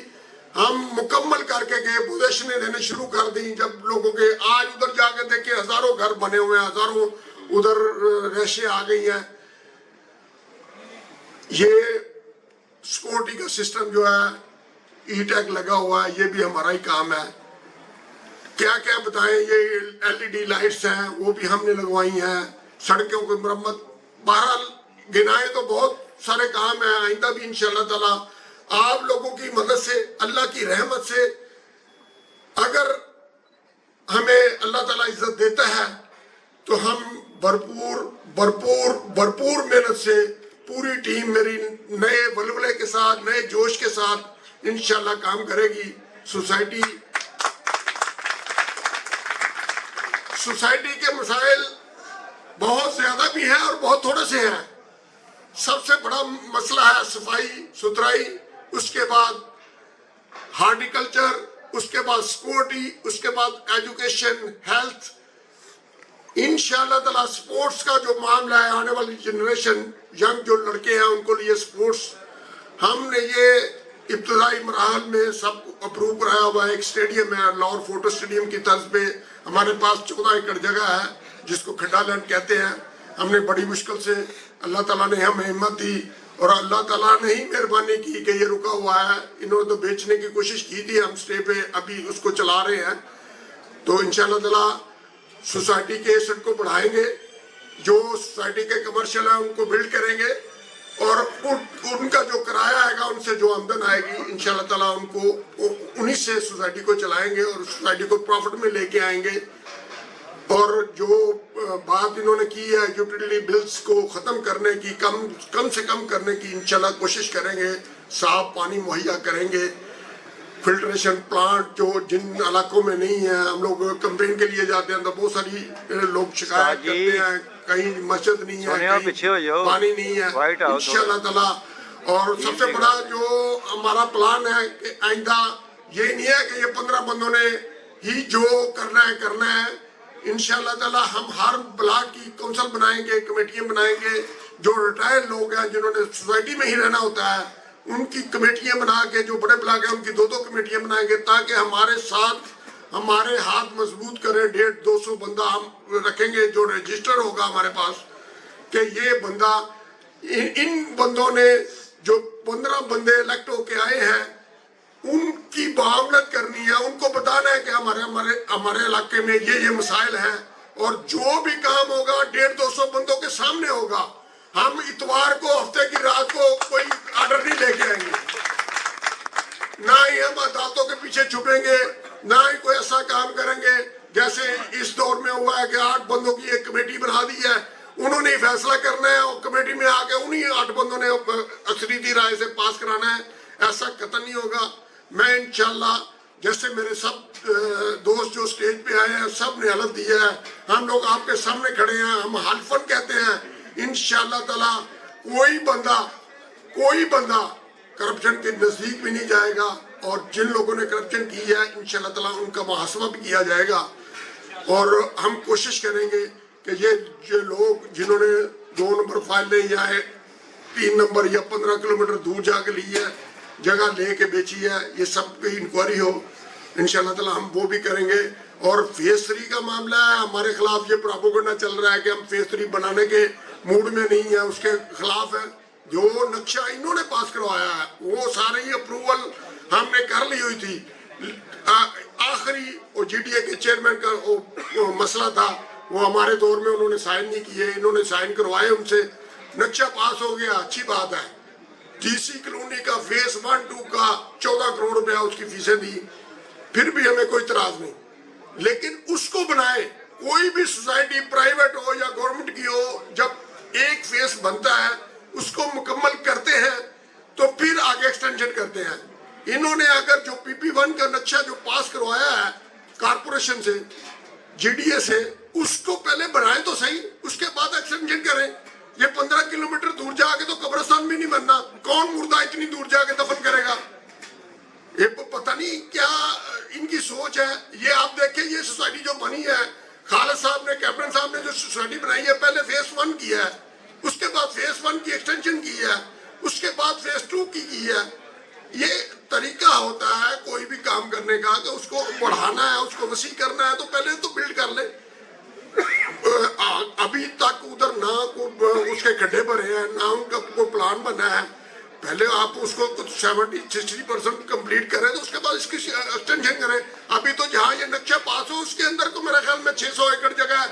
ہم مکمل کر کے گئے، پوزیشنیں دینے شروع کر دیں. جب لوگوں کے آج ادھر جا کے دیکھیں ہزاروں گھر بنے ہوئے ہیں، ہزاروں ادھر رہائشیں آ گئی ہیں. یہ سیکورٹی کا سسٹم جو ہے ای ٹیگ لگا ہوا ہے، یہ بھی ہمارا ہی کام ہے. کیا کیا بتائیں، یہ LED لائٹس ہیں وہ بھی ہم نے لگوائی ہیں. سڑکوں کی مرمت، بہرحال گنائے تو بہت سارے کام ہیں. آئندہ بھی انشاءاللہ تعالیٰ آپ لوگوں کی مدد سے، اللہ کی رحمت سے، اگر ہمیں اللہ تعالیٰ عزت دیتا ہے تو ہم بھرپور محنت سے پوری ٹیم میری نئے ولولے کے ساتھ، نئے جوش کے ساتھ انشاءاللہ کام کرے گی. سوسائٹی کے مسائل بہت زیادہ بھی ہیں اور بہت تھوڑے سے ہیں. سب سے بڑا مسئلہ ہے صفائی ستھرائی، اس کے بعد ہارٹیکلچر، اس کے بعد سیکورٹی، اس کے بعد ایجوکیشن، ہیلتھ. انشاءاللہ تعالیٰ سپورٹس کا جو معاملہ ہے، آنے والی جنریشن ینگ جو لڑکے ہیں ان کو لیے سپورٹس، ہم نے یہ ابتدائی مراحل میں سب اپروو کرایا ہوا ہے. ایک اسٹیڈیم ہے لاہور فورٹ اسٹیڈیم کی طرز پہ، ہمارے پاس 14 ایکڑ جگہ ہے جس کو کھڈا لینڈ کہتے ہیں. ہم نے بڑی مشکل سے، اللہ تعالیٰ نے ہمیں ہمت دی اور اللہ تعالیٰ نے ہی مہربانی کی کہ یہ رکا ہوا ہے. انہوں نے تو بیچنے کی کوشش کی تھی، ہم سٹے پہ ابھی اس کو چلا رہے ہیں. تو انشاءاللہ تعالیٰ سوسائٹی کے ایسٹ کو بڑھائیں گے، جو سوسائٹی کے کمرشل ہیں ان کو بلڈ کریں گے، اور ان کا جو کرایہ آئے گا، ان سے جو آمدن آئے گی انشاءاللہ تعالیٰ ان کو انہی سے سوسائٹی کو چلائیں گے اور سوسائٹی کو پروفٹ میں لے کے آئیں گے. اور جو بات انہوں نے کی ہے یوٹیلیٹی بلز کو ختم کرنے کی، کم سے کم کرنے کی انشاءاللہ کوشش کریں گے. صاف پانی مہیا کریں گے. فلٹریشن پلانٹ جو جن علاقوں میں نہیں ہے، ہم لوگ کمپین کے لیے جاتے ہیں تو بہت ساری لوگ شکایت کرتے ہیں कहीं मस्जिद नहीं है, कहीं पानी नहीं है इंशाल्लाह ताला। और सबसे बड़ा जो हमारा प्लान है कि आइंदा ये नहीं है कि ये 15 बंदों ने ही जो करना है इंशाल्लाह ताला। हम हर ब्लॉक की काउंसिल बनाएंगे, कमेटियां बनाएंगे। जो रिटायर्ड लोग हैं जिन्होंने सोसाइटी में ही रहना होता है उनकी कमेटियां बना के, जो बड़े ब्लॉक हैं उनकी 2-2 कमेटियां बनाएंगे ताकि हमारे साथ हमारे हाथ मजबूत करें। 150-200 बंदा हम रखेंगे जो रजिस्टर होगा हमारे पास कि ये बंदा इन बंदों ने जो 15 बंदे इलेक्ट होके आए हैं उनकी मामलत करनी है, उनको बताना है कि हमारे इलाके में ये मसाइल हैं और जो भी काम होगा 150-200 बंदों के सामने होगा। हम इतवार को हफ्ते की रात को कोई ऑर्डर नहीं लेके आएंगे, ना ही हम अदालतों के पीछे छुपेंगे, ना ही कोई ऐसा काम करेंगे जैसे इस दौर में हुआ है कि 8 बंदों की एक कमेटी बना दी है, उन्होंने ही फैसला करना है और कमेटी में आके उन्हीं 8 बंदों ने अक्सरीती राय से पास कराना है। ऐसा कतई नहीं होगा। मैं इंशाल्लाह जैसे मेरे सब दोस्त जो स्टेज पे आए हैं सब ने हलफ दिया है, हम लोग आपके सामने खड़े हैं, हम हल्फन कहते हैं इंशाल्लाह ताला कोई बंदा करप्शन के नजदीक भी नहीं जाएगा और जिन लोगों ने करप्शन की है इंशाल्लाह ताला उनका मुहासबा भी किया जाएगा। और हम कोशिश करेंगे कि ये लोग जिन्होंने 2 नंबर फाइल ली या 3 नंबर या 15 किलोमीटर दूर जाके ली है, जगह लेके बेची है, ये सब की इंक्वायरी हो इंशाल्लाह ताला हम वो भी करेंगे। और फेज 3 का मामला है, हमारे खिलाफ ये प्रोपेगेंडा चल रहा है कि हम फेज 3 बनाने के मूड में नहीं है, उसके खिलाफ है। जो नक्शा इन्होंने पास करवाया है वो सारे ही अप्रूवल हमने कर ली हुई थी। आखिरी वो GDA के चेयरमैन का वो मसला था, वो हमारे दौर में उन्होंने साइन नहीं किए, इन्होंने साइन करवाए उनसे, नक्शा पास हो गया, अच्छी बात है। DC कॉलोनी का फेज 1-2 का 14 करोड़ रुपया उसकी फीसें दी, फिर भी हमें कोई इतराज नहीं, लेकिन उसको बनाए। कोई भी सोसाइटी प्राइवेट हो या गवर्नमेंट की हो, जब एक फेज बनता है उसको मुकम्मल करते हैं तो फिर आगे एक्सटेंशन करते हैं। इन्होंने अगर जो PP1 का नक्शा जो पास करवाया है कारपोरेशन से, GDA से, उसको पहले बनाए तो सही, उसके बाद एक्सटेंशन करें। ये 15 किलोमीटर दूर जाके तो कब्रिस्तान भी नहीं बनना, कौन मुर्दा इतनी दूर जाके दफन करेगा? ये पता नहीं क्या इनकी सोच है। ये आप देखिए ये सोसाइटी जो बनी है, खालिद साहब ने, कैप्टन साहब ने जो सोसाइटी बनाई है, पहले फेज 1 किया है, उसके बाद फेज 1 की एक्सटेंशन की है, उसके बाद फेज 2 की है। ये तरीका होता है कोई भी काम करने का कि उसको बढ़ाना है, उसको वसी करना है तो पहले तो बिल्ड कर ले। अभी तक उधर ना उसके गड्ढे भरे हैं, ना उनका कोई प्लान बना है। पहले आप उसको कुछ 70-60% कंप्लीट करें तो उसके बाद इसकी एक्सटेंशन करें। अभी तो जहाँ ये नक्शा पास हो उसके अंदर तो मेरे ख्याल में 600 एकड़ जगह है,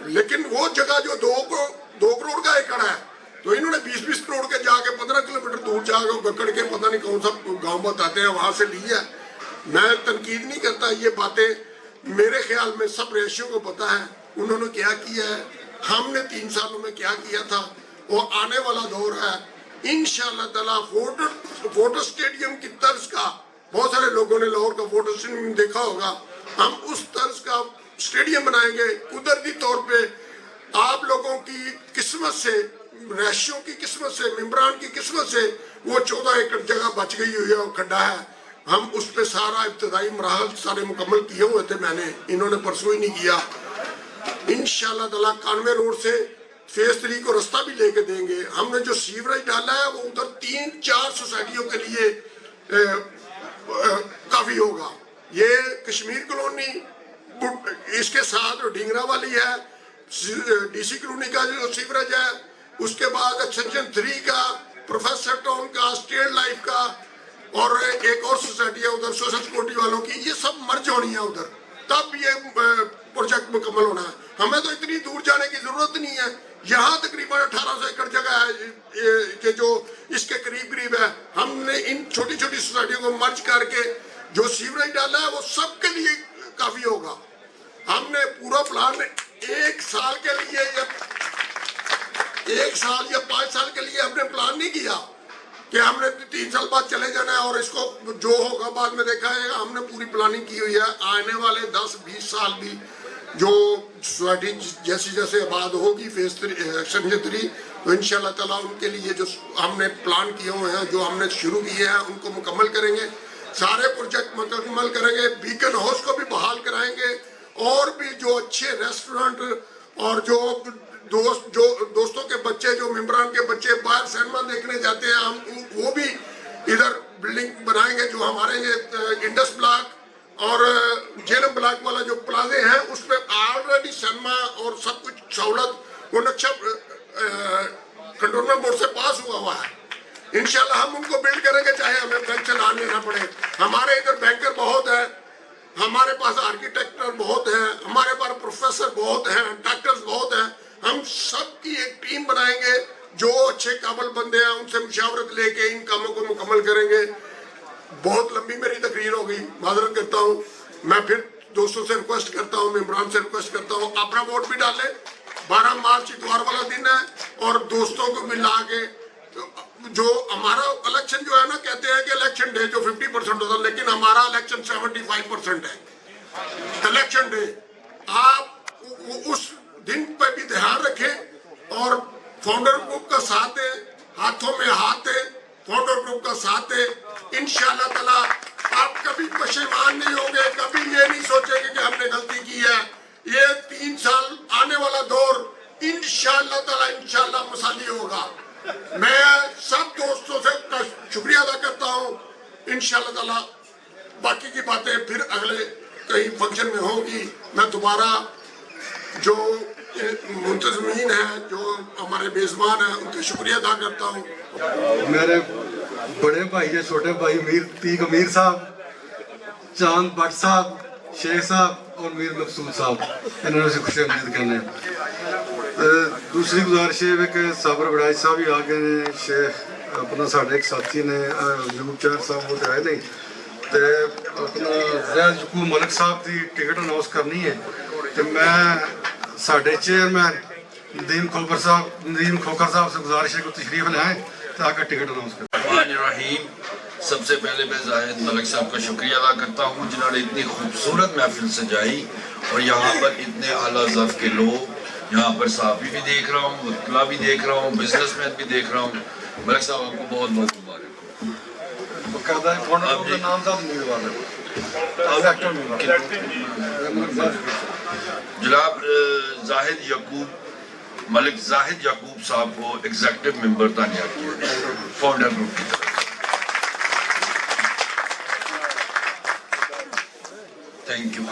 लेकिन वो जगह जो 2 करोड़ का एकड़ है, तो इन्होंने 20-20 करोड़ के जाके 15 किलोमीटर दूर जाके गकड़ के पता नहीं कौन सा गांव बताते हैं वहां से ली है। मैं तनकीद नहीं करता, ये बातें मेरे ख्याल में सब रेशियों को पता है उन्होंने क्या किया है, हमने 3 सालों में क्या किया था। वो आने वाला दौर है इंशाअल्लाह ताला वोटर स्टेडियम की तर्ज का, बहुत सारे लोगों ने लाहौर का वोटर स्टेडियम देखा होगा, हम उस तर्ज का स्टेडियम बनाएंगे। कुदरती तौर पे आप लोगों की किस्मत से, रैशियों की किस्मत से, मेम्बरान की किस्मत से वो 14 एकड़ जगह बच गई हुई है और खड्डा है। हम उस पे सारा इब्तदाई मराहल सारे मुकम्मल किए हुए थे, मैंने, इन्होंने परसों ही नहीं किया। इंशाअल्लाह ताला 91 रोड से फेज 3 को रास्ता भी लेके देंगे। हमने जो सीवरेज डाला है वो उधर 3-4 सोसाइटियों के लिए काफी होगा। ये कश्मीर कॉलोनी, इसके साथ ढींगरा वाली है, DC कॉलोनी का जो सीवरेज है, उसके बाद एक्सटेंशन 3 का, प्रोफेसर टाउन का, स्टेट लाइफ का, और एक और सोसाइटी है उधर सोशल सिक्योरिटी वालों की, ये सब मर्ज होनी है उधर, तब ये प्रोजेक्ट मुकम्मल होना है। हमें तो इतनी दूर जाने की जरूरत नहीं है, यहाँ तकरीबन 1800 एकड़ जगह है कि जो इसके करीब है। हमने इन छोटी छोटी सोसाइटियों को मर्ज करके जो सीवरेज डाला है वो सबके लिए काफी होगा। हमने पूरा प्लान 1 साल के लिए, 1 साल या 5 साल के लिए हमने प्लान नहीं किया कि हमने 3 साल बाद चले जाना है और इसको जो होगा बाद में देखा जाएगा। हमने पूरी प्लानिंग की हुई है, आने वाले 10-20 साल भी जो सोसाइटी जैसे जैसे आबाद होगी फेज 3 सेक्शन 3, तो इंशाल्लाह ताला उनके लिए जो हमने प्लान किए हुए हैं, जो हमने शुरू किए हैं, उनको मुकम्मल करेंगे। सारे प्रोजेक्ट मुकम्मल करेंगे। बीकन हाउस को भी बहाल कराएंगे और भी जो अच्छे रेस्टोरेंट और जो दोस्तों के बच्चे, जो मेम्बरान के बच्चे बाहर सिनेमा देखने जाते हैं, हम वो भी इधर बिल्डिंग बनाएंगे। जो हमारे ये इंडस ब्लॉक और जेलम ब्लॉक वाला जो प्लाजे हैं, उसमें ऑलरेडी सिनेमा और सब कुछ सहूलत वो नक्शा कंट्रोलमेंट बोर्ड से पास हुआ है। इंशाल्लाह हम उनको बिल्ड करेंगे, चाहे हमें बैंक चला लेना पड़े। हमारे इधर बैंकर बहुत है, हमारे पास आर्किटेक्टर बहुत है, हमारे पास प्रोफेसर बहुत हैं, डॉक्टर्स बहुत हैं। हम सब की एक टीम बनाएंगे, जो अच्छे काबिल बंदे हैं उनसे मुशावरत लेके इन कामों को मुकम्मल करेंगे। बहुत लंबी मेरी तकरीर हो गई, माजरत करता हूँ। मैं फिर दोस्तों से रिक्वेस्ट करता हूँ, मेम्बरान से रिक्वेस्ट करता हूँ, अपना वोट भी डालें। 12 मार्च इतवार वाला दिन है, और दोस्तों को भी ला के, जो हमारा इलेक्शन जो है ना, कहते हैं कि इलेक्शन डे जो 50% होता है, लेकिन हमारा इलेक्शन 75% है इलेक्शन डे। आप उस दिन पे भी ध्यान रखें और फाउंडर ग्रुप का साथ दे, हाथों में हाथ दे, फाउंडर ग्रुप का साथ दे। इंशाल्लाह ताला आप कभी पशेमान नहीं होंगे, कभी ये नहीं सोचेंगे कि हमने गलती की है। ये 3 साल आने वाला दौर इंशाल्लाह ताला इंशाल्लाह मसाली होगा। मैं सब दोस्तों से शुक्रिया अदा करता हूँ। इंशाल्लाह ताला बाकी की बातें फिर अगले कहीं फंक्शन में होंगी। मैं दोबारा जो मुंतज़मीन हैं, जो हमारे मेज़बान हैं, उनका शुक्रिया अदा करता हूँ। मेरे बड़े भाई है, छोटे भाई तीक अमीर साहब, चांद भट्ट साहब, शेख साहब और मीर मकसूद साहब, इन्होंने से खुश आमदीद करने। दूसरी गुजारिश है कि साबर बड़ाई साहब ही आ गए ने, शेख अपना साढ़े एक साथी ने यूब चार साहब वो तो है नहीं, तो अपना जैद यकूब मलिक साहब की टिकट अनाउंस करनी है। तो मैं साढ़े चेयरमैन नदीम खोकर साहब से गुजारिश है कि तशरीफ लाएँ ताकि टिकट अनाउंस करें। सबसे पहले मैं जाहिद मलिक साहब का शुक्रिया अदा करता हूँ, जिन्होंने इतनी खूबसूरत महफिल सजाई और यहाँ पर इतने आला ज़र्फ़ के लोग, यहाँ पर सहाफ़ी भी देख रहा हूँ, मुतला भी देख रहा हूँ, बिजनेसमैन भी देख रहा हूँ। मलिक साहब आपको बहुत बहुत मुबारक हो। जनाब जाहिद याकूब साहब को एग्जीक्यूटिव मेंबर तैनात किया फाउंडर ग्रुप की तरफ। Thank you.